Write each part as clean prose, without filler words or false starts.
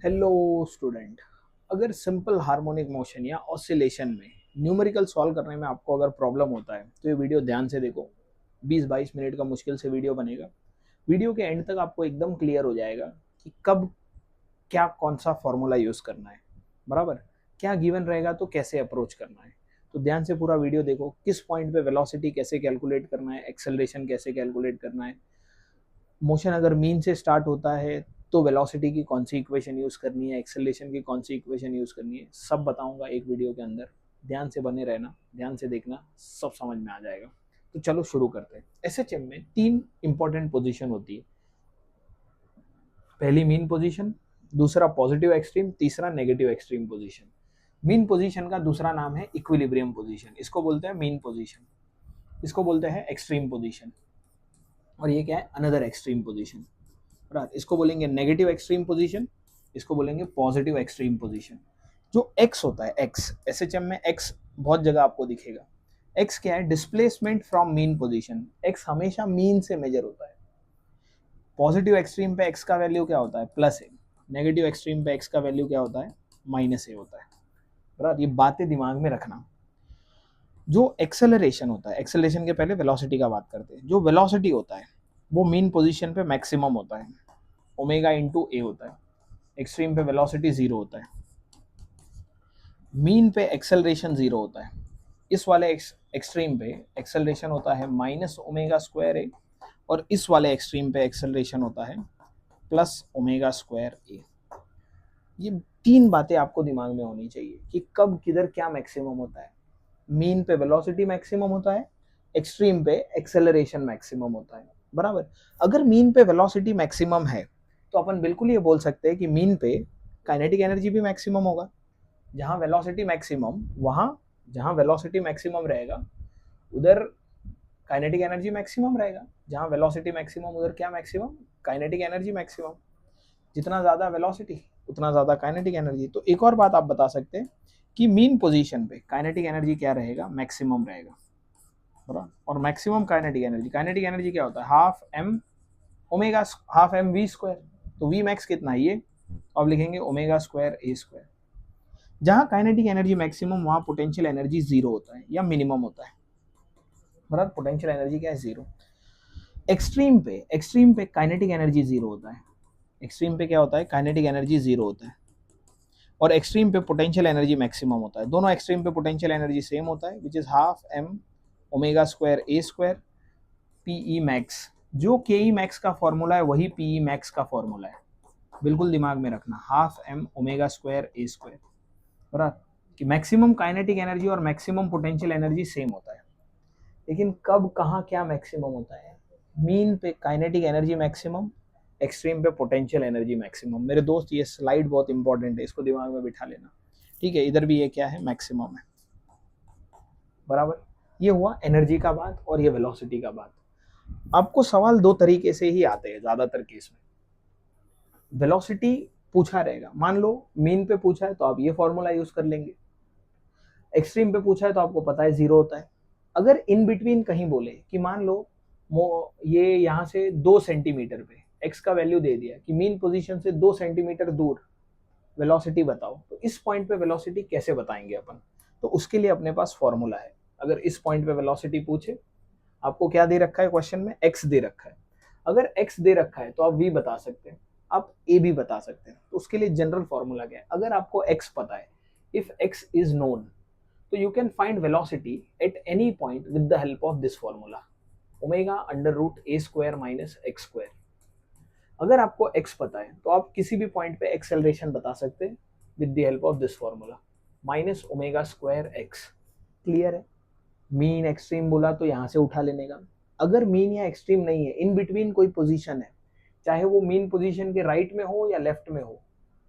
Hello student. अगर simple harmonic motion या oscillation में न्यूमेरिकल सॉल्व करने में आपको अगर प्रॉब्लम होता है तो ये वीडियो ध्यान से देखो। 20-22 मिनट का मुश्किल से वीडियो बनेगा। वीडियो के एंड तक आपको एकदम क्लियर हो जाएगा कि कब क्या कौन सा फॉर्मूला यूज़ करना है, बराबर क्या गिवन रहेगा तो कैसे अप्रोच करना है। तो ध्यान से पूरा वीडियो देखो, किस पॉइंट पे वेलोसिटी कैसे कैलकुलेट करना है, एक्सेलरेशन कैसे कैलकुलेट करना है, मोशन अगर मीन से स्टार्ट होता है तो वेलोसिटी की कौन सी इक्वेशन यूज़ करनी है, एक्सेलरेशन की कौन सी इक्वेशन यूज़ करनी है, सब बताऊंगा एक वीडियो के अंदर। ध्यान से बने रहना, ध्यान से देखना, सब समझ में आ जाएगा। तो चलो शुरू करते हैं। एसएचएम में 3 इंपॉर्टेंट पोजीशन होती है। पहली मीन पोजीशन, दूसरा पॉजिटिव एक्सट्रीम, तीसरा negative extreme position. Mean position का दूसरा नाम है इक्विलिब्रियम पोजीशन। इसको बोलते हैं मीन पोजीशन, इसको बोलते हैं एक्सट्रीम पोजीशन, और ये क्या है, अनदर एक्सट्रीम पोजीशन। इसको बोलेंगे नेगेटिव एक्सट्रीम पोजीशन, इसको बोलेंगे पॉजिटिव एक्सट्रीम पोजीशन। जो एक्स होता है, एक्स एसएचएम में एक्स बहुत जगह आपको दिखेगा। एक्स क्या है, displacement from mean position. X हमेशा मीन से मेजर होता है। पॉजिटिव एक्सट्रीम पे एक्स का वैल्यू क्या होता है, प्लस ए। नेगेटिव एक्सट्रीम पे एक्स का वैल्यू क्या होता है, माइनस ए होता है। बराबर, ये बातें दिमाग में रखना। जो एक्सेलरेशन होता है, एक्सेलरेशन के पहले वेलोसिटी का बात करते हैं। जो वेलोसिटी होता है वो मीन पोजीशन पे मैक्सिमम होता है, ओमेगा इंटू ए होता है। एक्सट्रीम पे वेलोसिटी जीरो होता है, मीन पे एक्सेलरेशन जीरो होता है। इस वाले एक्सट्रीम पे एक्सेलरेशन होता है माइनस ओमेगा स्क्वायर ए, और इस वाले एक्सट्रीम पे एक्सेलरेशन होता है प्लस ओमेगा स्क्वायर ए। ये 3 बातें आपको दिमाग में होनी चाहिए कि कब किधर क्या मैक्सिमम होता है। मीन पे वेलोसिटी मैक्सिमम होता है, एक्सट्रीम पे एक्सेलरेशन मैक्सिमम होता है। बराबर, अगर मीन पे वेलोसिटी मैक्सिमम है तो अपन बिल्कुल ये बोल सकते हैं कि मीन पे काइनेटिक एनर्जी भी मैक्सिमम होगा। जहां वेलोसिटी मैक्सिमम, वहां जहां वेलोसिटी मैक्सिमम रहेगा उधर काइनेटिक एनर्जी मैक्सिमम रहेगा। जहां वेलोसिटी मैक्सिमम उधर क्या मैक्सिमम, काइनेटिक एनर्जी मैक्सिमम। जितना ज़्यादा वेलोसिटी उतना ज़्यादा काइनेटिक एनर्जी। तो एक और बात आप बता सकते हैं कि मीन पोजीशन पे काइनेटिक एनर्जी क्या रहेगा, मैक्सिमम रहेगा। बराबर, और मैक्सिमम काइनेटिक एनर्जी क्या होता है, half M omega, half M V square. तो वी मैक्स कितना है ये, अब लिखेंगे ओमेगा स्क्वायर ए स्क्वायर। जहां काइनेटिक एनर्जी मैक्सिमम वहां पोटेंशियल एनर्जी जीरो होता है या मिनिमम होता है। बराबर, पोटेंशियल एनर्जी क्या है, जीरो। एक्सट्रीम पे काइनेटिक एनर्जी जीरो होता है। एक्सट्रीम पे क्या होता है, काइनेटिक एनर्जी जीरो होता है, और एक्सट्रीम पे पोटेंशियल एनर्जी मैक्सिमम होता है। दोनों एक्सट्रीम पे पोटेंशियल एनर्जी सेम होता है, which is half M omega square A square PE max. जो के ई मैक्स का फॉर्मूला है वही पीई मैक्स का फॉर्मूला है। बिल्कुल दिमाग में रखना, half M omega square A square. बराबर, कि मैक्सिमम काइनेटिक एनर्जी और मैक्सिमम पोटेंशियल एनर्जी सेम होता है, लेकिन कब कहाँ क्या मैक्सिमम होता है। मीन पे काइनेटिक एनर्जी मैक्सिमम, एक्सट्रीम पे पोटेंशियल एनर्जी मैक्सिमम। मेरे दोस्त ये स्लाइड बहुत इंपॉर्टेंट है, इसको दिमाग में बिठा लेना। ठीक है, इधर भी ये क्या है, मैक्सिमम है। बराबर, ये हुआ एनर्जी का बात और ये वेलोसिटी का बात। आपको सवाल 2 तरीके से ही आते हैं ज्यादातर केस में। वेलोसिटी पूछा रहेगा, मान लो मीन पे पूछा है तो आप ये फॉर्मूला यूज कर लेंगे। एक्सट्रीम पे पूछा है तो आपको पता है जीरो होता है। अगर इन बिटवीन कहीं बोले कि मान लो ये यहाँ से 2 सेंटीमीटर पे एक्स का वैल्यू दे दिया कि मीन पोजीशन से 2 सेंटीमीटर दूर वेलोसिटी बताओ, तो इस पॉइंट पे वेलोसिटी कैसे बताएंगे अपन। तो उसके लिए अपने पास फॉर्मूला है। अगर इस पॉइंट पे वेलोसिटी पूछे, आपको क्या दे रखा है क्वेश्चन में, एक्स दे रखा है। अगर एक्स दे रखा है तो आप वी बता सकते हैं, आप ए भी बता सकते हैं। तो उसके लिए जनरल फॉर्मूला क्या है, अगर आपको एक्स पता है, if x is known, so you can find velocity at any point with the help of this formula, omega under root a square minus x square। अगर आपको x पता है तो आप किसी भी पॉइंट पे एक्सेलरेशन बता सकते हैं with the help of this formula, minus omega square x. Clear है। मीन एक्सट्रीम बोला तो यहाँ से उठा लेने का। अगर मीन या एक्सट्रीम नहीं है, इन बिटवीन कोई पोजीशन है, चाहे वो मीन पोजीशन के राइट में हो या लेफ्ट में हो,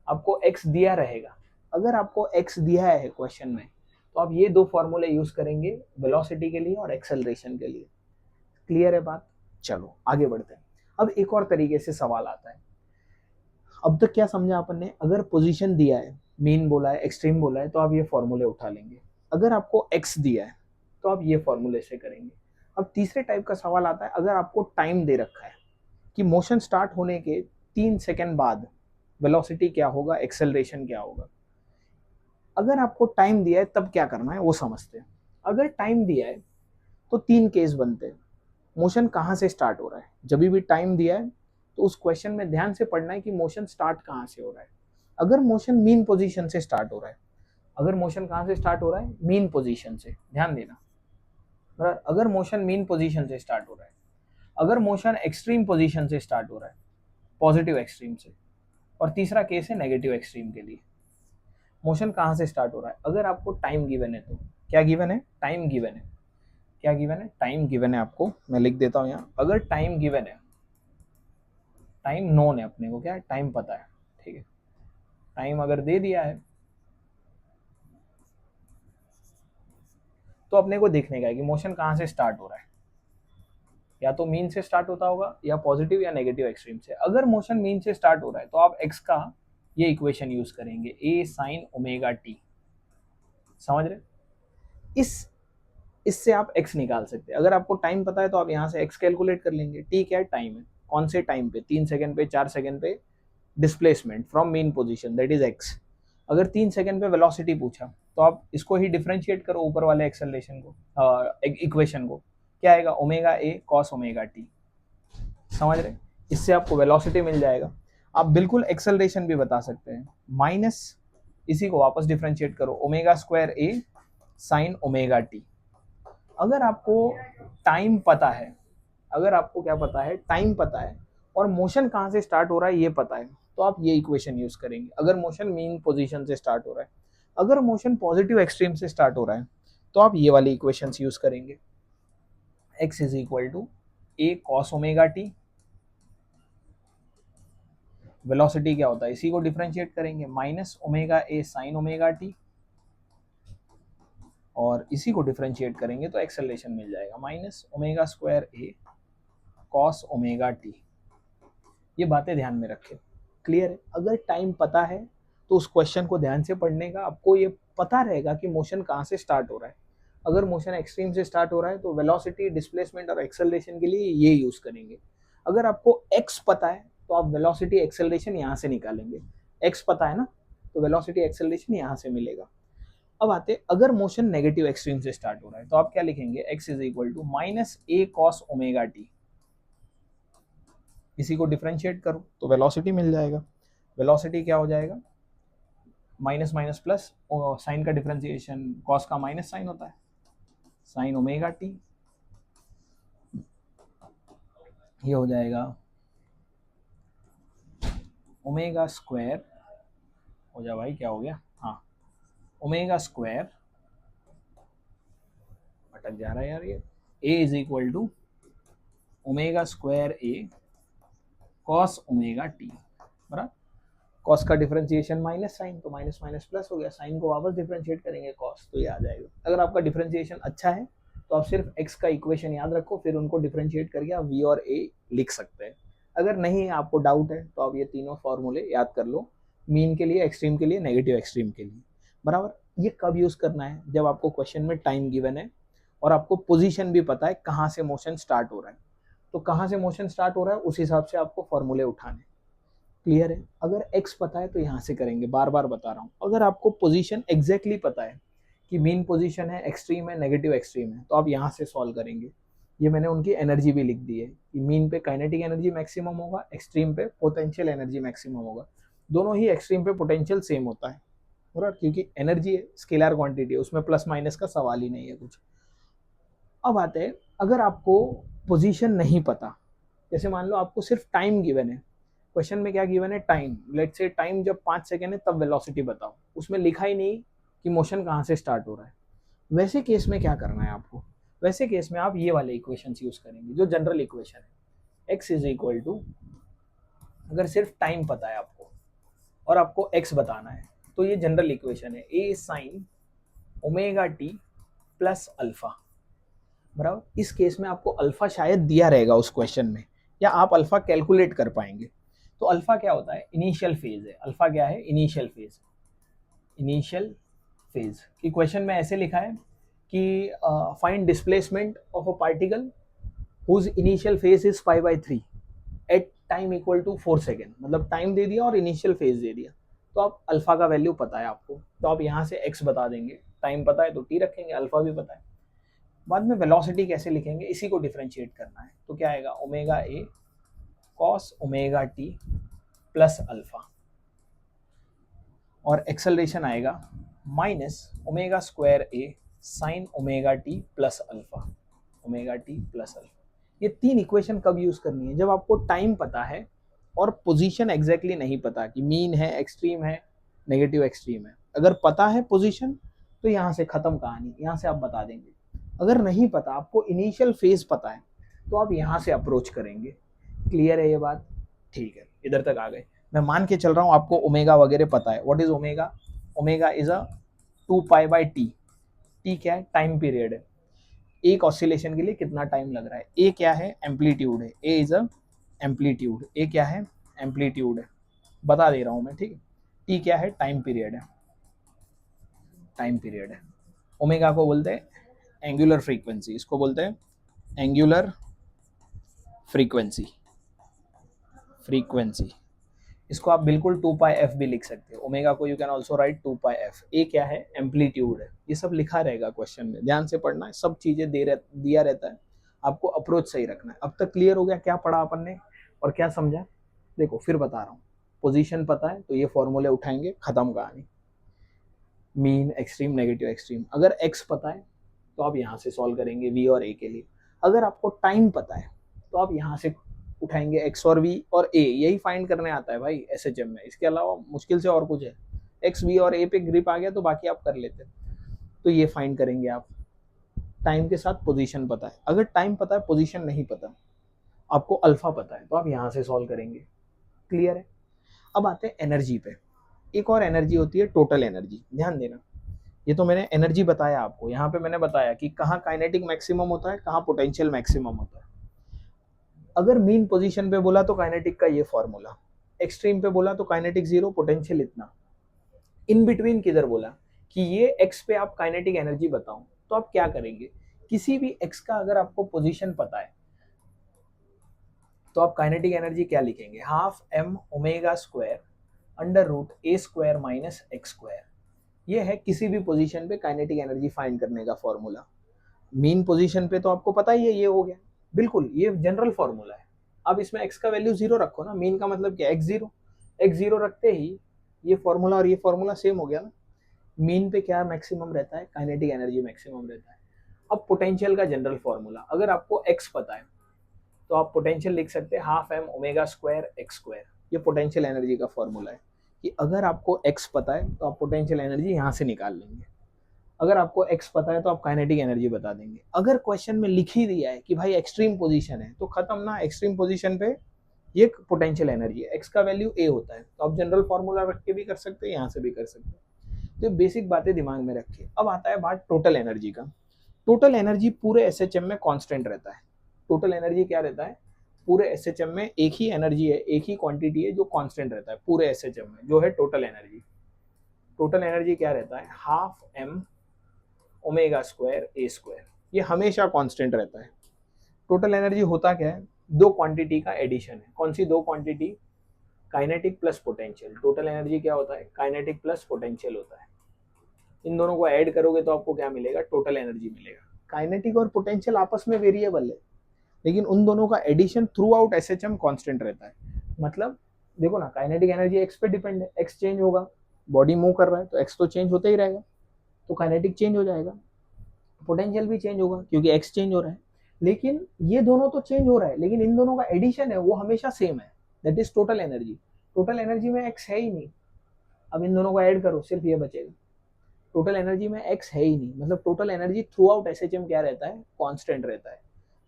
आपको x दिया रहेगा। अगर आपको x दिया है क्वेश्चन में तो आप ये 2 फॉर्मूले यूज करेंगे वेलोसिटी के लिए और एक्सेलरेशन के लिए। क्लियर है बात। चलो आगे बढ़ते हैं। अब एक और तरीके से सवाल आता है। अब तक क्या समझा अपन ने, अगर पोजीशन दिया है, मीन बोला है, एक्सट्रीम बोला है, तो आप ये फॉर्मूले उठा लेंगे। अगर आपको x दिया है तो आप ये फॉर्मूले से करेंगे। अब तीसरे टाइप का सवाल आता है, अगर आपको टाइम दे रखा है कि मोशन स्टार्ट होने के 3 सेकेंड बाद वेलोसिटी क्या होगा, एक्सेलरेशन क्या होगा। अगर आपको टाइम दिया है तब क्या करना है वो समझते हैं। अगर टाइम दिया है तो 3 केस बनते हैं। मोशन कहाँ से स्टार्ट हो रहा है, जब भी टाइम दिया है तो उस क्वेश्चन में ध्यान से पढ़ना है कि मोशन स्टार्ट कहाँ से हो रहा है। अगर मोशन मीन पोजीशन से स्टार्ट हो रहा है, अगर मोशन कहाँ से स्टार्ट हो रहा है, मीन पोजीशन से, ध्यान देना। बराबर, अगर मोशन मीन पोजीशन से स्टार्ट हो रहा है, अगर मोशन एक्सट्रीम पोजीशन से स्टार्ट हो रहा है, पॉजिटिव एक्सट्रीम से, और तीसरा केस है नेगेटिव एक्सट्रीम के लिए। मोशन कहाँ से स्टार्ट हो रहा है, अगर आपको टाइम गिवन है तो क्या गिवन है, टाइम गिवन है। क्या गिवन है, टाइम गिवन है आपको, मैं लिख देता हूँ यहाँ। अगर टाइम गिवन है, टाइम नोन है अपने को, क्या है, टाइम पता है, ठीक है। टाइम अगर दे दिया है तो अपने को देखने का है कि मोशन कहाँ से स्टार्ट हो रहा है, या तो मीन से स्टार्ट होता होगा या पॉजिटिव या नेगेटिव एक्सट्रीम से। अगर मोशन मीन से स्टार्ट हो रहा है तो आप एक्स का ये इक्वेशन यूज करेंगे, ए साइन ओमेगा टी। समझ रहे, इस इससे आप x निकाल सकते हैं। अगर आपको टाइम पता है तो आप यहाँ से x कैलकुलेट कर लेंगे। टी क्या है, टाइम है। कौन से टाइम पे, 3 सेकंड पे, 4 सेकंड पे displacement from main position, that is x। अगर 3 सेकंड पे वेलोसिटी पूछा तो आप इसको ही डिफरेंशिएट करो ऊपर वाले एक्सेलरेशन को, इक्वेशन को, क्या आएगा, omega A cos omega T. समझ रहे, इससे आपको वेलोसिटी मिल जाएगा। आप बिल्कुल एक्सेलरेशन भी बता सकते हैं, माइनस इसी को वापस डिफरेंशिएट करो, omega square A sine omega T. अगर आपको टाइम पता है, अगर आपको क्या पता है, टाइम पता है और मोशन कहाँ से स्टार्ट हो रहा है ये पता है, तो आप ये इक्वेशन यूज करेंगे। अगर मोशन मीन पोजीशन से स्टार्ट हो रहा है, अगर मोशन पॉजिटिव एक्सट्रीम से स्टार्ट हो रहा है तो आप ये वाली इक्वेशन यूज करेंगे, x is equal to A cos omega T. Velocity क्या होता है, इसी को डिफरेंशिएट करेंगे, minus omega A sine omega T, और इसी को डिफरेंशिएट करेंगे तो एक्सेलरेशन मिल जाएगा, minus omega square A cos omega T. ये बातें ध्यान में रखें, क्लियर है। अगर टाइम पता है तो उस क्वेश्चन को ध्यान से पढ़ने का आपको ये पता रहेगा कि मोशन कहाँ से स्टार्ट हो रहा है। अगर मोशन एक्सट्रीम से स्टार्ट हो रहा है तो वेलोसिटी, डिस्प्लेसमेंट और एक्सेलरेशन के लिए ये यूज करेंगे। अगर आपको एक्स पता है तो आप वेलोसिटी एक्सेलरेशन यहाँ से निकालेंगे। एक्स पता है ना, तो वेलोसिटी एक्सेलरेशन यहाँ से मिलेगा। अब आते, अगर मोशन नेगेटिव एक्सट्रीम से स्टार्ट हो रहा है तो आप क्या लिखेंगे, X is equal to minus A cos omega T. इसी को डिफरेंशिएट करो तो वेलोसिटी मिल जाएगा। वेलोसिटी क्या हो जाएगा, माइनस माइनस प्लस, साइन का डिफरेंशिएशन कॉस का माइनस साइन होता है, साइन ओमेगा टी। ये हो जाएगा ओमेगा स्क्वायर, हो जा भाई, क्या हो गया, हाँ, ओमेगा स्क्वायर, अटक जा रहा है यार ये, A is equal to omega square A cos omega t. बराबर, कॉस का डिफरेंशिएशन माइनस साइन, तो माइनस माइनस प्लस हो गया, साइन को वापस डिफरेंशिएट करेंगे कॉस, तो ये आ जाएगा। अगर आपका डिफरेंशिएशन अच्छा है तो आप सिर्फ x का इक्वेशन याद रखो, फिर उनको डिफरेंशिएट करके आप v और a लिख सकते हैं। अगर नहीं आपको डाउट है तो आप ये तीनों फॉर्मूले याद कर लो, मीन के लिए, एक्सट्रीम के लिए, नेगेटिव एक्सट्रीम के लिए। बराबर, ये कब यूज करना है, जब आपको क्वेश्चन में टाइम गिवन है और आपको पोजीशन भी पता है कहाँ से मोशन स्टार्ट हो रहा है। तो कहाँ से मोशन स्टार्ट हो रहा है उस हिसाब से आपको फॉर्मूले उठाने, क्लियर है। अगर x पता है तो यहाँ से करेंगे, बार बार बता रहा हूँ। अगर आपको पोजीशन एग्जैक्टली पता है कि मीन पोजीशन है, एक्सट्रीम है, नेगेटिव एक्सट्रीम है, तो आप यहाँ से सॉल्व करेंगे। ये मैंने उनकी एनर्जी भी लिख दी है कि मीन पे काइनेटिक एनर्जी मैक्सिमम होगा, एक्सट्रीम पे पोटेंशियल एनर्जी मैक्सिमम होगा। दोनों ही एक्सट्रीम पे पोटेंशियल सेम होता है, बराबर, क्योंकि एनर्जी स्केलर क्वांटिटी है, उसमें प्लस माइनस का सवाल ही नहीं है कुछ। अब आते हैं, अगर आपको पोजीशन नहीं पता, जैसे मान लो आपको सिर्फ टाइम गिवन है, क्वेश्चन में क्या गिवन है, टाइम, लेट्स से टाइम जब 5 सेकेंड है तब वेलोसिटी बताओ, उसमें लिखा ही नहीं कि मोशन कहाँ से स्टार्ट हो रहा है। वैसे केस में क्या करना है आपको, वैसे केस में आप ये वाले इक्वेशंस यूज करेंगे जो जनरल इक्वेशन है, x इज इक्वल टू, अगर सिर्फ टाइम पता है आपको और आपको x बताना है तो ये जनरल इक्वेशन है, a sign omega t plus alpha. बराबर, इस केस में आपको अल्फा शायद दिया रहेगा उस क्वेश्चन में, या आप अल्फा कैलकुलेट कर पाएंगे। तो अल्फा क्या होता है, इनिशियल फेज है। अल्फा क्या है, इनिशियल फेज। इनिशियल फेज की क्वेश्चन में ऐसे लिखा है कि find displacement of a particle whose initial phase is 5/3 at time equal to 4 second, मतलब टाइम दे दिया और इनिशियल फेज दे दिया, तो आप अल्फा का वैल्यू पता है आपको, तो आप यहाँ से x बता देंगे, टाइम पता है तो t रखेंगे, अल्फा भी पता है। बाद में वेलोसिटी कैसे लिखेंगे, इसी को डिफरेंशिएट करना है, तो क्या आएगा omega A cos omega t plus alpha, और एक्सेलरेशन आएगा minus omega square A sine omega t plus alpha, omega t plus alpha. ये 3 इक्वेशन कब यूज करनी है, जब आपको टाइम पता है और पोजीशन एग्जैक्टली नहीं पता कि मीन है, एक्सट्रीम है, नेगेटिव एक्सट्रीम है। अगर पता है पोजीशन तो यहाँ से खत्म कहानी, यहाँ से आप बता देंगे। अगर नहीं पता, आपको इनिशियल फेज पता है, तो आप यहाँ से अप्रोच करेंगे। क्लियर है ये बात? ठीक है, इधर तक आ गए। मैं मान के चल रहा हूँ आपको ओमेगा वगैरह पता है। What is omega? Omega is a 2π/t। T क्या है? टाइम पीरियड है। एक ऑसिलेशन के लिए कितना टाइम लग रहा है। ए क्या है? एम्पलीट्यूड है। ए इज अ एम्पलीट्यूड। ए क्या है? एम्पलीट्यूड है, बता दे रहा हूँ मैं, ठीक है। टी क्या है? टाइम पीरियड है, टाइम पीरियड है। ओमेगा को बोलते हैं एंगुलर फ्रीक्वेंसी, इसको बोलते हैं एंगुलर फ्रीक्वेंसी, फ्रीक्वेंसी। इसको आप बिल्कुल 2πf भी लिख सकते हो। ओमेगा को you can also right 2πf। ए क्या है? एम्पलीट्यूड है। ये सब लिखा रहेगा क्वेश्चन में, ध्यान से पढ़ना है, सब चीजें दिया रहता है, आपको अप्रोच सही रखना है। अब तक क्लियर हो गया क्या पढ़ा अपन ने और क्या समझा? देखो फिर बता रहा हूँ, पोजीशन पता है तो ये फॉर्मूले उठाएंगे, खत्म कहानी। Mean, extreme, negative extreme. अगर एक्स पता है तो आप यहाँ से सॉल्व करेंगे वी और ए के लिए। अगर आपको टाइम पता है तो आप यहाँ से उठाएंगे एक्स और वी और ए, यही फाइंड करने आता है भाई एसएचएम में। इसके अलावा मुश्किल से और कुछ है? एक्स वी और ए पे ग्रिप आ गया तो बाकी आप कर लेते। तो ये फाइंड करेंगे आप। टाइम के साथ पोजीशन पता है। अगर टाइम पता है, पोजीशन नहीं पता, आपको अल्फा पता है, तो आप यहाँ से सॉल्व करेंगे। क्लियर है? अब आते हैं एनर्जी पे। एक और एनर्जी होती है टोटल एनर्जी, ध्यान देना। ये तो मैंने एनर्जी बताया आपको, यहाँ पे मैंने बताया कि कहाँ काइनेटिक मैक्सिमम होता है, कहाँ पोटेंशियल मैक्सिमम होता है। अगर मीन पोजीशन पे बोला तो काइनेटिक का ये फॉर्मूला, एक्सट्रीम पे बोला तो काइनेटिक 0, पोटेंशियल इतना। इन बिटवीन किधर बोला कि ये एक्स पे आप काइनेटिक एनर्जी बताओ, तो आप क्या करेंगे? किसी भी एक्स का अगर आपको पोजीशन पता है तो आप काइनेटिक एनर्जी क्या लिखेंगे? Half M omega square under root A square minus x square. ये है किसी भी पोजीशन पे काइनेटिक एनर्जी फाइंड करने का फॉर्मूला। मीन पोजीशन पे तो आपको पता ही है, ये हो गया बिल्कुल, ये जनरल फॉर्मूला है। अब इसमें x का वैल्यू 0 रखो ना, मीन का मतलब क्या? x0 रखते ही ये फॉर्मूला और ये फॉर्मूला सेम हो गया ना। मीन पे क्या मैक्सिमम रहता है? काइनेटिक एनर्जी मैक्सिमम रहता है। अब पोटेंशियल का जनरल फॉर्मूला, अगर आपको x पता है तो आप पोटेंशियल लिख सकते हैं half M omega square X square. ये पोटेंशियल एनर्जी का फॉर्मूला है कि अगर आपको x पता है तो आप पोटेंशियल एनर्जी यहाँ से निकाल लेंगे। अगर आपको x पता है तो आप काइनेटिक एनर्जी बता देंगे। अगर क्वेश्चन में लिख ही दिया है कि भाई एक्सट्रीम पोजीशन है तो खत्म ना। एक्सट्रीम पोजीशन पे ये पोटेंशियल एनर्जी है, x का वैल्यू a होता है, तो आप जनरल फॉर्मूला रख के भी कर सकते हैं, यहाँ से भी कर सकते हैं। तो बेसिक बातें दिमाग में रखिए। अब आता है बात टोटल एनर्जी का। टोटल एनर्जी पूरे एसएचएम में कांस्टेंट रहता है। टोटल एनर्जी क्या रहता है? पूरे एसएचएम में एक ही एनर्जी है, एक ही क्वांटिटी है जो कांस्टेंट रहता है पूरे एसएचएम में, जो है टोटल एनर्जी। टोटल एनर्जी क्या रहता है? Half M omega square A square. ये हमेशा कांस्टेंट रहता है। टोटल एनर्जी होता क्या है? दो क्वांटिटी का एडिशन है। कौन सी दो quantity? Kinetic plus potential. Total energy क्या होता है? काइनेटिक प्लस पोटेंशियल होता है। इन दोनों को ऐड करोगे तो आपको क्या मिलेगा? टोटल एनर्जी मिलेगा। काइनेटिक और पोटेंशियल आपस में वेरिएबल है, लेकिन उन दोनों का addition throughout SHM constant रहता है। मतलब देखो ना, काइनेटिक एनर्जी एक्स पे डिपेंड है, एक्स चेंज होगा, बॉडी मूव कर रहा है तो एक्स तो चेंज होता ही रहेगा, तो काइनेटिक चेंज हो जाएगा, पोटेंशियल भी चेंज होगा क्योंकि एक्स चेंज हो रहा है। लेकिन ये दोनों तो चेंज हो रहा है, लेकिन इन दोनों का एडिशन है वो हमेशा सेम है, that is total energy. Total energy में एक्स है ही नहीं। अब इन दोनों को ऐड करो, सिर्फ ये बचेगा। टोटल एनर्जी में एक्स है ही नहीं, मतलब total energy through out SHM क्या रहता है? कांस्टेंट रहता है।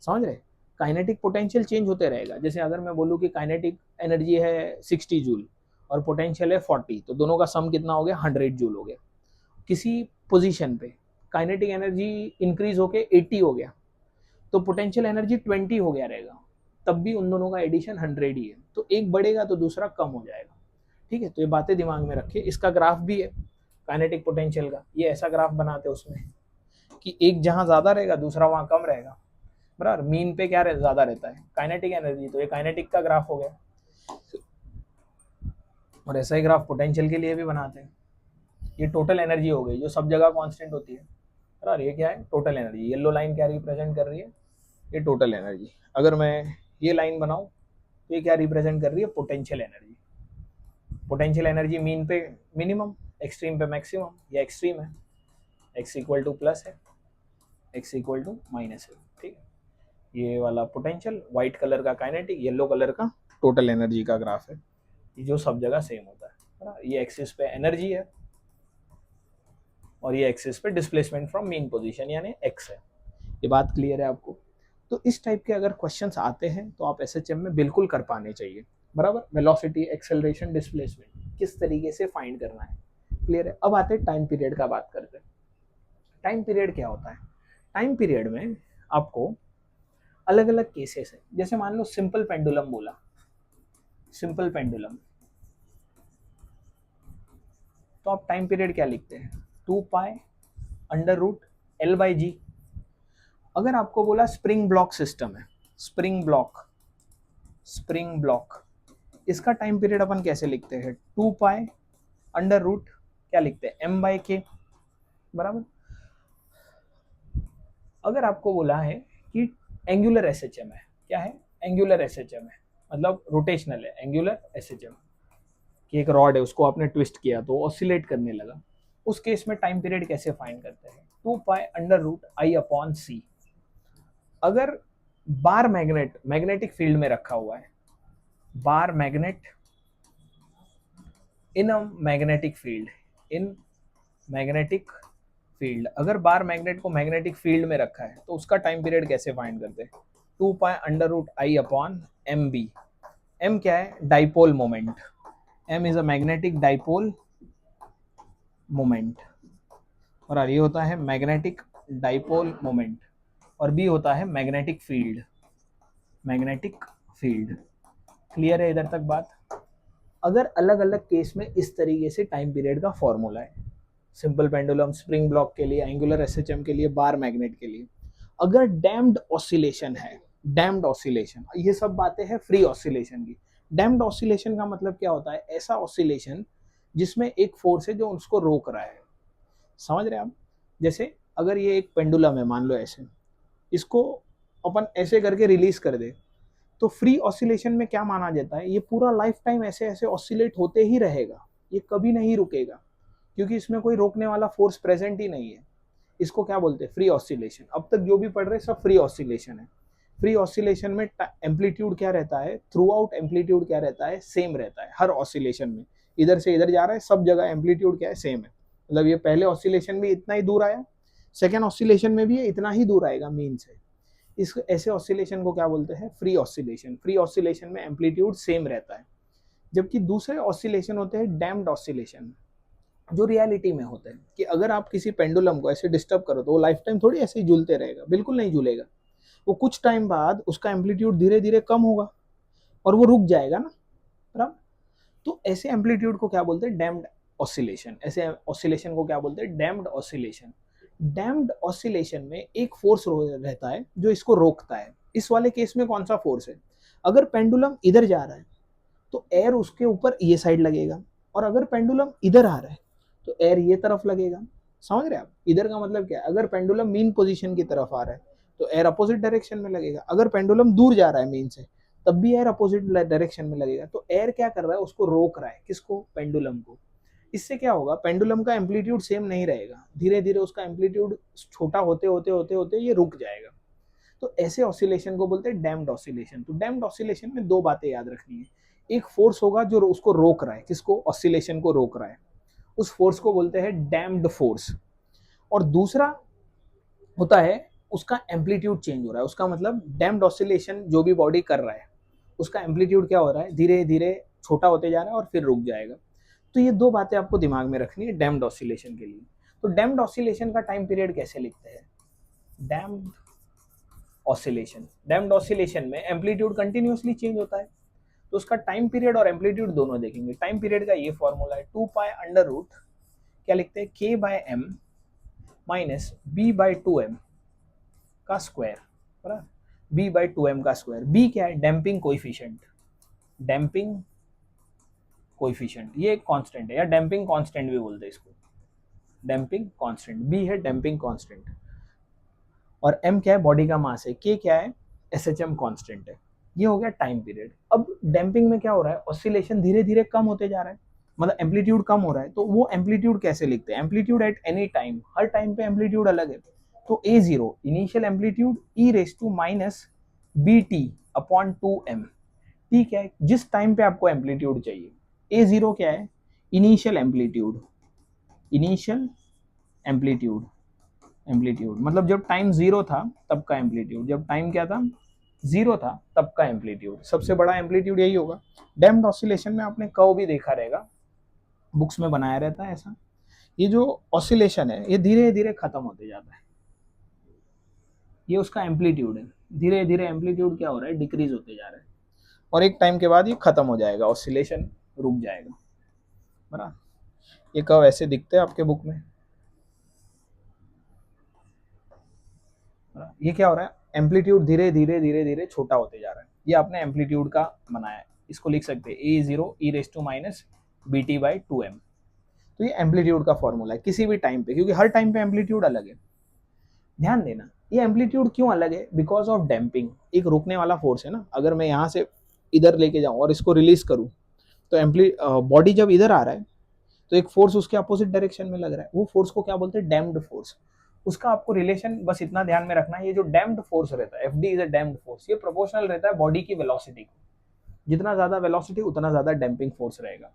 समझ रहे? काइनेटिक पोटेंशियल चेंज होते रहेगा। जैसे अगर मैं बोलूँ कि काइनेटिक एनर्जी है 60 जूल और पोटेंशियल है 40, तो दोनों का सम कितना हो गया? 100 जूल हो गया। किसी पोजीशन पे काइनेटिक एनर्जी इंक्रीज होके 80 हो गया तो पोटेंशियल एनर्जी 20 हो गया रहेगा, तब भी उन दोनों का एडिशन 100 ही है। तो एक बढ़ेगा तो दूसरा कम हो जाएगा। ठीक है, तो ये बातें दिमाग में रखिए। इसका ग्राफ भी है काइनेटिक पोटेंशियल का, ये ऐसा ग्राफ बनाते हैं उसमें कि एक जहां ज्यादा रहेगा दूसरा वहां कम रहेगा। बराबर मीन पे क्या ज्यादा रहता है? काइनेटिक एनर्जी, तो ये काइनेटिक का ग्राफ हो गया। और ऐसा ही ग्राफ पोटेंशियल के लिए भी बनाते हैं। ये टोटल एनर्जी हो गई जो सब जगह कांस्टेंट होती है। और ये क्या है, टोटल एनर्जी। येलो लाइन क्या रिप्रेजेंट कर रही है, ये टोटल एनर्जी। अगर मैं ये लाइन बनाऊं तो ये क्या रिप्रेजेंट कर रही है, potential energy. Potential energy mean पे मिनिमम, एक्सट्रीम पे मैक्सिमम, या एक्सट्रीम है, x इक्वल टू प्लस है, x इक्वल टू माइनस है, ठीक है। ये वाला पोटेंशियल, व्हाइट कलर का काइनेटिक, येलो कलर का टोटल एनर्जी का ग्राफ है, जो सब जगह सेम होता है। ये एक्सिस पे एनर्जी है और ये एक्सिस पे डिस्प्लेसमेंट फ्रॉम मीन पोजीशन यानी x है। ये बात क्लियर है आपको? तो इस टाइप के अगर क्वेश्चंस आते हैं तो आप एसएचएम में बिल्कुल कर पाने चाहिए, बराबर। वेलोसिटी, एक्सेलरेशन, डिस्प्लेसमेंट किस तरीके से फाइंड करना है, क्लियर है। अब आते हैं टाइम पीरियड का बात करते हैं। टाइम पीरियड क्या होता है? टाइम पीरियड में आपको अलग अलग केसेस है। जैसे मान लो सिंपल पेंडुलम बोला, सिंपल पेंडुलम, तो आप टाइम पीरियड क्या लिखते हैं, 2 pi under root L by g. अगर आपको बोला स्प्रिंग ब्लॉक सिस्टम है, स्प्रिंग ब्लॉक, स्प्रिंग ब्लॉक, इसका टाइम पीरियड अपन कैसे लिखते हैं, 2 पाई अंडर रूट क्या लिखते हैं, एम बाई के, बराबर। अगर आपको बोला है कि एंगुलर एसएचएम है, क्या है, एंगुलर एसएचएम है, मतलब रोटेशनल है, एंगुलर एसएचएम, कि एक रॉड है उसको आपने ट्विस्ट किया तो ऑसिलेट करने लगा, उस केस में टाइम पीरियड कैसे फाइंड करते हैं, 2 pi under root I upon C. अगर बार मैग्नेट मैग्नेटिक फील्ड में रखा हुआ है, bar magnet in a magnetic field, in magnetic field, अगर बार मैग्नेट को मैग्नेटिक फील्ड में रखा है तो उसका टाइम पीरियड कैसे फाइंड करते हैं, 2 pi under root I upon M B. M क्या है, dipole moment, M is a magnetic dipole moment, और ये होता है मैग्नेटिक डाइपोल मोमेंट, और बी होता है magnetic field, magnetic field. Clear है इधर तक बात? अगर अलग अलग केस में इस तरीके से टाइम पीरियड का फॉर्मूला है, सिंपल पेंडुलम, स्प्रिंग ब्लॉक के लिए, एंगुलर एसएचएम के लिए, बार मैग्नेट के लिए। अगर डैम्ड ऑसिलेशन है, डैम्ड ऑसिलेशन, ये सब बातें हैं फ्री ऑसिलेशन की। डैम्ड ऑसिलेशन का मतलब क्या होता है, ऐसा ऑसिलेशन जिसमें एक फोर्स है जो उसको रोक रहा है, समझ रहे हैं आप। जैसे अगर ये एक पेंडुलम है, मान लो ऐसे, इसको अपन ऐसे करके रिलीज कर दे तो फ्री ऑसिलेशन में क्या माना जाता है, ये पूरा लाइफ टाइम ऐसे ऐसे ऑसिलेट होते ही रहेगा, ये कभी नहीं रुकेगा, क्योंकि इसमें कोई रोकने वाला फोर्स प्रेजेंट ही नहीं है। इसको क्या बोलते हैं, फ्री ऑसिलेशन। अब तक जो भी पढ़ रहे सब फ्री ऑसिलेशन है। फ्री ऑसिलेशन में एम्पलीट्यूड क्या रहता है, थ्रू आउट एम्पलीट्यूड क्या रहता है, सेम रहता है हर ऑसिलेशन में। इधर से इधर जा रहा है, सब जगह एम्पलीट्यूड क्या है, सेम है। मतलब ये पहले ऑसिलेशन भी इतना ही दूर आया, सेकेंड ऑसिलेशन में भी इतना ही दूर आएगा मीन से। इस ऐसे ऑसिलेशन को क्या बोलते हैं, फ्री ऑसिलेशन। फ्री ऑसिलेशन में एम्पलीट्यूड सेम रहता है। जबकि दूसरे ऑसिलेशन होते हैं डैम्ड ऑसिलेशन, जो रियलिटी में होते हैं कि अगर आप किसी पेंडुलम को ऐसे डिस्टर्ब करो तो वो लाइफ टाइम थोड़ी ऐसे ही झूलते रहेगा, बिल्कुल नहीं झूलेगा। वो कुछ टाइम बाद उसका एम्पलीट्यूड धीरे धीरे कम होगा और वो रुक जाएगा ना, बराबर। तो ऐसे एम्पलीट्यूड को क्या बोलते हैं, डैम्ड ऑसिलेशन। ऐसे ऑसिलेशन को क्या बोलते हैं, डैम्ड ऑसिलेशन। डैम्ड ऑसिलेशन में एक फोर्स रहता है जो इसको रोकता है। इस वाले केस में कौन सा फोर्स है, अगर पेंडुलम इधर जा रहा है तो एयर उसके ऊपर ये साइड लगेगा, और अगर पेंडुलम इधर आ रहा है तो एयर ये तरफ लगेगा। समझ रहे हैं आप? इधर का मतलब क्या है, अगर पेंडुलम मीन पोजीशन की तरफ आ रहा है तो एयर अपोजिट डायरेक्शन में लगेगा, अगर पेंडुलम दूर जा रहा है मीन से तब भी एयर अपोजिट डायरेक्शन में लगेगा। तो एयर क्या कर रहा है, उसको रोक रहा है, किसको, पेंडुलम को। इससे क्या होगा, पेंडुलम का एम्पलीट्यूड सेम नहीं रहेगा, धीरे धीरे उसका एम्पलीट्यूड छोटा होते होते होते होते ये रुक जाएगा। तो ऐसे ऑसिलेशन को बोलते हैं डैम्ड ऑसिलेशन। तो डैम्ड ऑसिलेशन में दो बातें याद रखनी है, एक फोर्स होगा जो उसको रोक रहा है, किसको, ऑसिलेशन को रोक रहा है, उस फोर्स को बोलते हैं डैम्ड फोर्स। और दूसरा होता है उसका एम्पलीट्यूड चेंज हो रहा है, उसका मतलब डैम्ड ऑसिलेशन जो भी बॉडी कर रहा है उसका एम्पलीट्यूड क्या हो रहा है, धीरे धीरे छोटा होते जा रहा है और फिर रुक जाएगा। तो ये दो बातें आपको दिमाग में रखनी है डैम्ड ऑसिलेशन के लिए। तो डैम्ड ऑसिलेशन का टाइम पीरियड कैसे लिखते हैं, डैम्ड ऑसिलेशन, डैम्ड ऑसिलेशन में एम्पलीट्यूड कंटिन्यूअसली चेंज होता है, तो उसका टाइम पीरियड और एम्पलीट्यूड दोनों देखेंगे। टाइम पीरियड का ये फॉर्मूला है 2 पाई अंडर रूट क्या लिखते हैं, k by M minus b by 2m का स्क्वायर, बराबर, b बाई 2m का स्क्वायर। b क्या है, डैम्पिंग कोएफिशिएंट, डैम्पिंग कोएफिशिएंट, ये एक कांस्टेंट है, या डैम्पिंग कांस्टेंट भी बोलते हैं इसको, डैम्पिंग कांस्टेंट, बी है डैम्पिंग कांस्टेंट, और एम क्या है, बॉडी का मास है, के क्या है, एसएचएम कांस्टेंट है। ये हो गया टाइम पीरियड। अब डैम्पिंग में क्या हो रहा है, ऑसिलेशन धीरे धीरे कम होते जा रहा है, मतलब एम्पलीट्यूड कम हो रहा है, तो वो एम्पलीट्यूड कैसे लिखते हैं, एम्पलीट्यूड एट एनी टाइम, हर टाइम पे एम्पलीट्यूड अलग है, तो A zero initial amplitude e raise to minus b t upon 2m, t क्या है, जिस टाइम पे आपको एम्पलीट्यूड चाहिए, ए जीरो क्या है, initial amplitude, initial amplitude, amplitude मतलब जब टाइम जीरो था तब का एम्पलीट्यूड, जब टाइम क्या था, जीरो था तब का एम्पलीट्यूड, सबसे बड़ा एम्पलीट्यूड यही होगा। डैम्प्ड ऑसिलेशन में आपने कर्व भी देखा रहेगा, बुक्स में बनाया रहता है ऐसा, ये जो ऑसिलेशन है ये धीरे धीरे खत्म होते जाता है, ये उसका एम्पलीट्यूड है, धीरे धीरे एम्पलीट्यूड क्या हो रहा है, डिक्रीज होते जा रहा है, और एक टाइम के बाद ये खत्म हो जाएगा, ऑसिलेशन रुक जाएगा, बराबर। ये कर्व ऐसे दिखते हैं आपके बुक में, ये क्या हो रहा है, एम्पलीट्यूड धीरे धीरे धीरे धीरे छोटा होते जा रहा है, ये आपने एम्पलीट्यूड का बनाया है, इसको लिख सकते हैं A zero e raise to minus b t by 2m, तो ये एम्पलीट्यूड का फॉर्मूला है किसी भी टाइम पे, क्योंकि हर टाइम पे एम्पलीट्यूड अलग है। ध्यान देना, ये एम्पलीट्यूड क्यों अलग है, बिकॉज ऑफ डैम्पिंग, एक रोकने वाला फोर्स है ना, अगर मैं यहाँ से इधर लेके जाऊँ और इसको रिलीज करूँ, तो बॉडी जब इधर आ रहा है तो एक फोर्स उसके अपोजिट डायरेक्शन में लग रहा है, वो फोर्स को क्या बोलते हैं, डैम्प्ड फोर्स, उसका आपको रिलेशन बस इतना ध्यान में रखना है, ये जो डैम्प्ड फोर्स रहता है, F D is a damped force, ये प्रोपोर्शनल रहता है बॉडी की वेलोसिटी को, जितना ज्यादा वेलोसिटी उतना ज्यादा डैम्पिंग फोर्स रहेगा,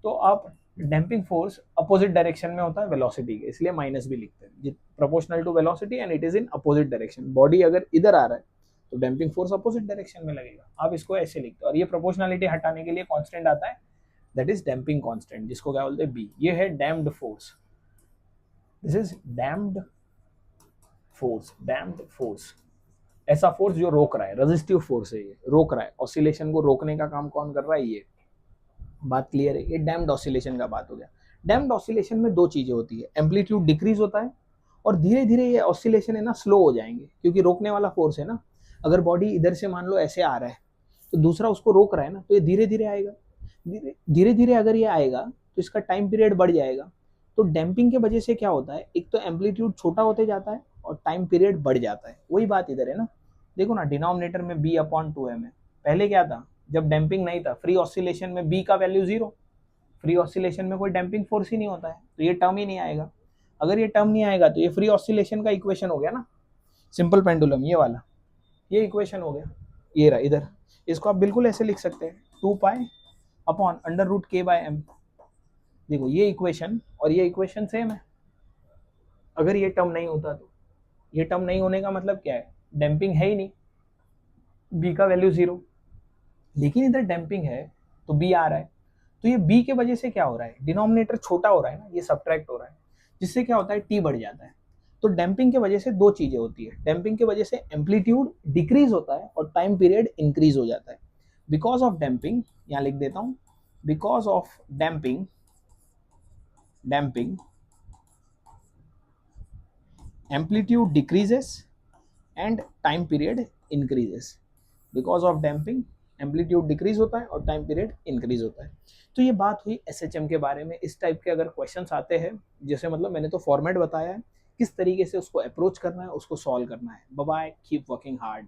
तो आप डैम्पिंग फोर्स अपोजिट डायरेक्शन में होता है वेलोसिटी के, इसलिए माइनस भी लिखते हैं, proportional to velocity and it is in opposite direction, body अगर इधर आ रहा है तो डैम्पिंग फोर्स अपोजिट डायरेक्शन में लगेगा, आप इसको ऐसे लिखते हो, और ये प्रोपोर्शनलिटी हटाने के लिए कांस्टेंट आता है, दैट इज डैम्पिंग कांस्टेंट, जिसको क्या बोलते हैं बी, ये है damped force, this is damped force, damped force, ऐसा फोर्स जो रोक रहा है, रेजिस्टिव फोर्स है, ये रोक रहा है, ऑसिलेशन को रोकने का काम कौन कर रहा है, ये बात क्लियर है, ये डैम्प्ड ऑसिलेशन का बात हो गया। डैम्प्ड ऑसिलेशन में दो चीजें होती है, एम्पलीट्यूड डिक्रीज होता है, और धीरे धीरे ये ऑसिलेशन है ना स्लो हो जाएंगे, क्योंकि रोकने वाला फोर्स है ना, अगर बॉडी इधर से मान लो ऐसे आ रहा है तो दूसरा उसको रोक रहा है ना, तो ये धीरे धीरे आएगा, धीरे धीरे अगर ये आएगा तो इसका टाइम पीरियड बढ़ जाएगा, तो डैम्पिंग के वजह से क्या होता है, एक तो एम्पलीट्यूड छोटा होते जाता है और टाइम पीरियड बढ़ जाता है, वही बात इधर है ना, देखो ना डिनोमिनेटर में b अपॉन 2m है, पहले क्या था, जब डैम्पिंग नहीं था, फ्री ऑसिलेशन में b का वैल्यू जीरो, फ्री ऑसिलेशन में कोई डैम्पिंग फोर्स ही नहीं होता है, तो ये टर्म ही नहीं आएगा, अगर ये टर्म नहीं आएगा तो ये फ्री ऑसिलेशन का इक्वेशन हो गया ना, सिंपल पेंडुलम ये वाला, ये इक्वेशन हो गया, ये रहा इधर, इसको आप बिल्कुल ऐसे लिख सकते हैं 2 पाई अपॉन अंडर रूट के बाय एम, देखो ये इक्वेशन और ये इक्वेशन सेम है, अगर ये टर्म नहीं होता तो, ये टर्म नहीं होने का मतलब क्या है, डैम्पिंग है ही नहीं, बी का वैल्यू जीरो, लेकिन इधर डैम्पिंग है तो बी आ रहा है, तो ये बी के वजह से क्या हो रहा है, डिनोमिनेटर छोटा हो रहा है ना, ये सब्ट्रैक्ट हो रहा है, जिससे क्या होता है, टी बढ़ जाता है, तो डैम्पिंग के वजह से दो चीजें होती है, डैम्पिंग के वजह से एम्पलीट्यूड डिक्रीज होता है और टाइम पीरियड इंक्रीज हो जाता है, बिकॉज ऑफ डैम्पिंग, यहाँ लिख देता हूं, because of damping, damping amplitude decreases and time period increases, because of damping amplitude decrease होता है और टाइम पीरियड इंक्रीज होता है। तो ये बात हुई एसएचएम के बारे में, इस टाइप के अगर क्वेश्चंस आते हैं, जैसे मतलब मैंने तो फॉर्मेट बताया है, किस तरीके से उसको अप्रोच करना है, उसको सॉल्व करना है। Bye bye, keep working hard.